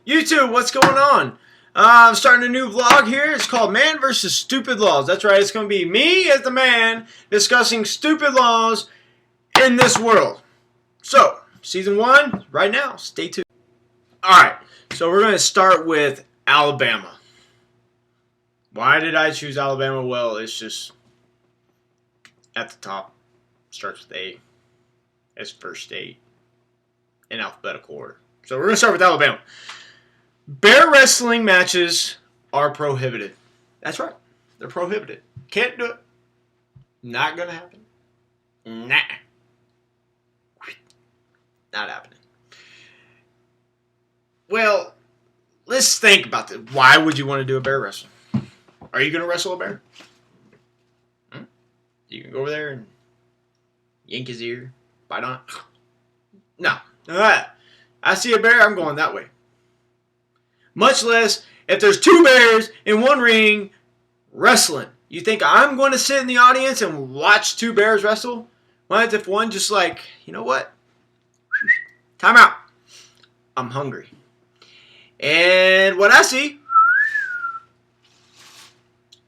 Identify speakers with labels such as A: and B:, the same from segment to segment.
A: YouTube, what's going on? I'm starting a new vlog here. It's called Man vs. Stupid Laws. That's right, it's going to be me as the man discussing stupid laws in this world. So, season 1, right now. Stay tuned. Alright, so we're going to start with Alabama. Why did I choose Alabama? Well, it's just at the top. Starts with A as first state in alphabetical order. So we're going to start with Alabama. Bear wrestling matches are prohibited. That's right. They're prohibited. Can't do it. Not going to happen. Nah. Not happening. Well, let's think about this. Why would you want to do a bear wrestling? Are you going to wrestle a bear? You can go over there and yank his ear, bite on it. No. I see a bear, I'm going that way. Much less if there's two bears in one ring wrestling. You think I'm going to sit in the audience and watch two bears wrestle? What if one just like, you know what? Time out. I'm hungry. And what I see,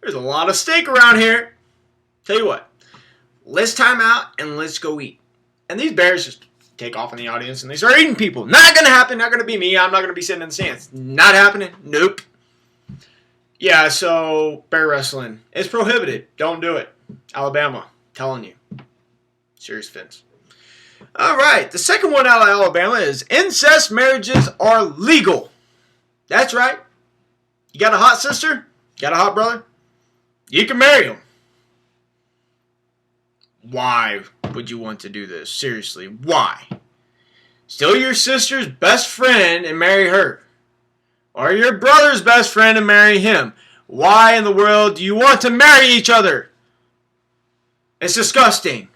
A: there's a lot of steak around here. Tell you what, let's time out and let's go eat. And these bears just take off in the audience and they start eating people. Not going to happen. Not going to be me. I'm not going to be sitting in the stands. Not happening. Nope. Yeah, so bear wrestling is prohibited. Don't do it. Alabama. Telling you. Serious offense. All right. The second one out of Alabama is incest marriages are legal. That's right. You got a hot sister? Got a hot brother? You can marry them. Why would you want to do this? Seriously, why? Steal your sister's best friend and marry her. Or your brother's best friend and marry him. Why in the world do you want to marry each other? It's disgusting.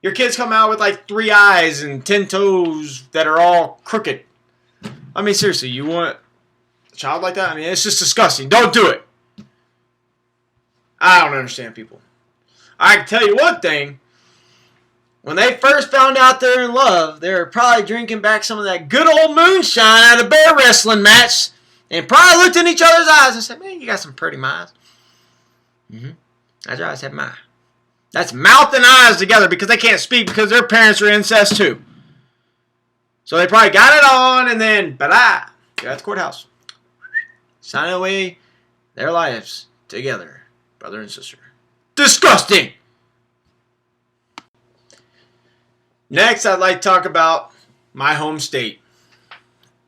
A: Your kids come out with like 3 eyes and 10 toes that are all crooked. I mean, seriously, you want a child like that? I mean, it's just disgusting. Don't do it. I don't understand people. I can tell you one thing. When they first found out they're in love, they were probably drinking back some of that good old moonshine at a bear wrestling match and probably looked in each other's eyes and said, man, you got some pretty eyes. That's right, I said my. That's mouth and eyes together because they can't speak because their parents are incest too. So they probably got it on and then, bye-bye, you're at the courthouse. Signing away their lives together, brother and sister. Disgusting! Next, I'd like to talk about my home state,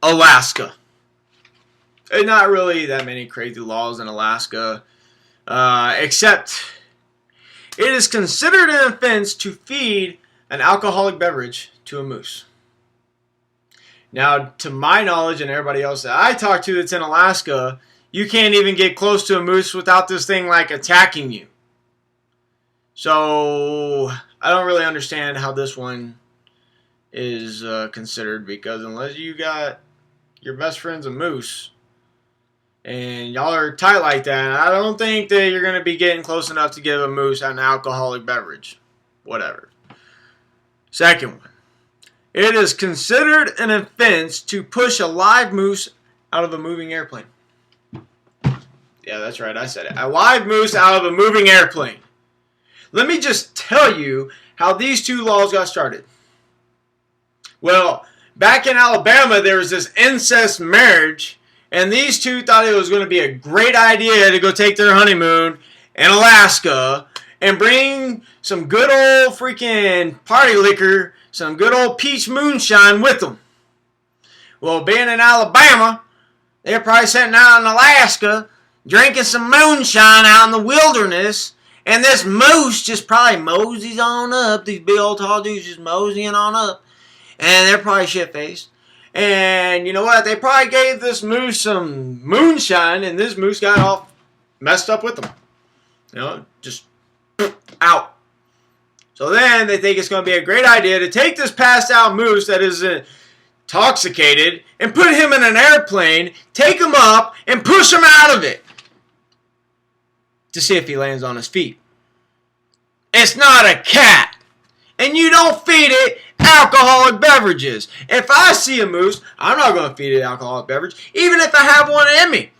A: Alaska. There's not really that many crazy laws in Alaska, except it is considered an offense to feed an alcoholic beverage to a moose. Now, to my knowledge and everybody else that I talk to that's in Alaska, you can't even get close to a moose without this thing like attacking you. So, I don't really understand how this one is considered because unless you got your best friend's a moose and y'all are tight like that, I don't think that you're going to be getting close enough to give a moose an alcoholic beverage. Whatever. Second one. It is considered an offense to push a live moose out of a moving airplane. Yeah, that's right. I said it. A live moose out of a moving airplane. Let me just tell you how these two laws got started. Well, back in Alabama, there was this incest marriage, and these two thought it was going to be a great idea to go take their honeymoon in Alaska and bring some good old freaking party liquor, some good old peach moonshine with them. Well, being in Alabama, they're probably sitting out in Alaska drinking some moonshine out in the wilderness. And this moose just probably moseys on up. These big old tall dudes just moseying on up. And they're probably shit-faced. And you know what? They probably gave this moose some moonshine. And this moose got all messed up with them. You know, just out. So then they think it's going to be a great idea to take this passed out moose that is intoxicated and put him in an airplane, take him up, and push him out of it. To see if he lands on his feet. It's not a cat. And you don't feed it alcoholic beverages. If I see a moose, I'm not going to feed it an alcoholic beverage, even if I have one in me.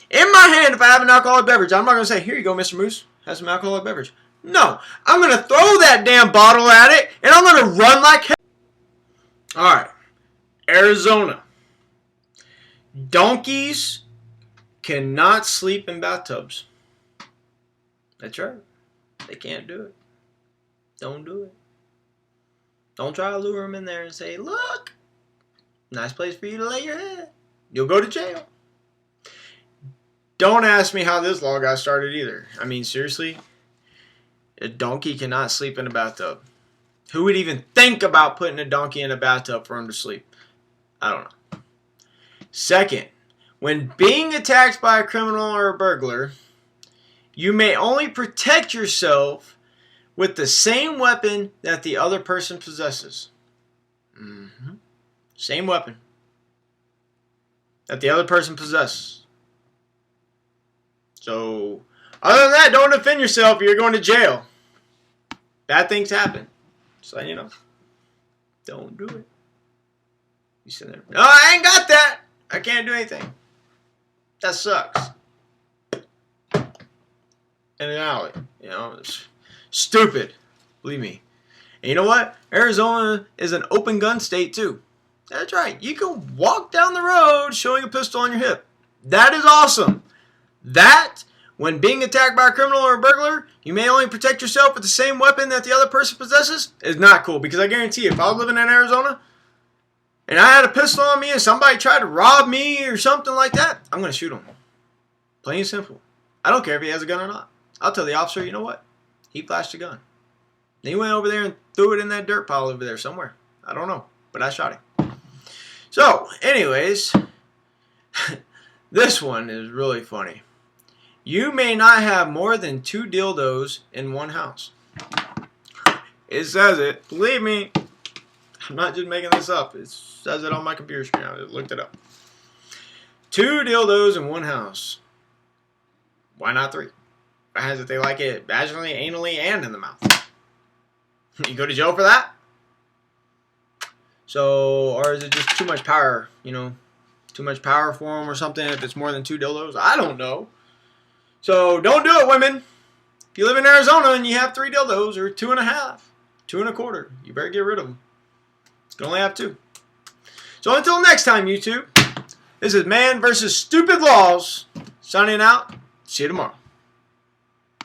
A: In my hand, if I have an alcoholic beverage, I'm not going to say, here you go, Mr. Moose, have some alcoholic beverage. No, I'm going to throw that damn bottle at it, and I'm going to run like hell. All right, Arizona. Donkeys cannot sleep in bathtubs. That's right. They can't do it. Don't do it. Don't try to lure them in there and say, look, nice place for you to lay your head. You'll go to jail. Don't ask me how this law got started either. I mean, seriously, a donkey cannot sleep in a bathtub. Who would even think about putting a donkey in a bathtub for him to sleep? I don't know. Second, when being attacked by a criminal or a burglar, you may only protect yourself with the same weapon that the other person possesses. Same weapon that the other person possesses. So, other than that, don't defend yourself. You're going to jail. Bad things happen. So, you know, don't do it. You sit there, no, I ain't got that. I can't do anything. That sucks. In an alley, you know, it's stupid. Believe me. And you know what? Arizona is an open gun state too. That's right. You can walk down the road showing a pistol on your hip. That is awesome. That, when being attacked by a criminal or a burglar, you may only protect yourself with the same weapon that the other person possesses, is not cool. Because I guarantee you, if I was living in Arizona and I had a pistol on me and somebody tried to rob me or something like that, I'm going to shoot him. Plain and simple. I don't care if he has a gun or not. I'll tell the officer, you know what? He flashed a gun. He went over there and threw it in that dirt pile over there somewhere. I don't know, but I shot him. So, anyways, this one is really funny. You may not have more than 2 dildos in one house. It says it. Believe me, I'm not just making this up. It says it on my computer screen. I looked it up. 2 dildos in one house. Why not 3? As if they like it vaginally, anally, and in the mouth. You go to jail for that? So, or is it just too much power, you know? Too much power for them or something if it's more than 2 dildos? I don't know. So, don't do it, women. If you live in Arizona and you have 3 dildos or 2.5, 2 1/4, you better get rid of them. You can only have 2. So, until next time, YouTube, this is Man vs. Stupid Laws. Signing out. See you tomorrow.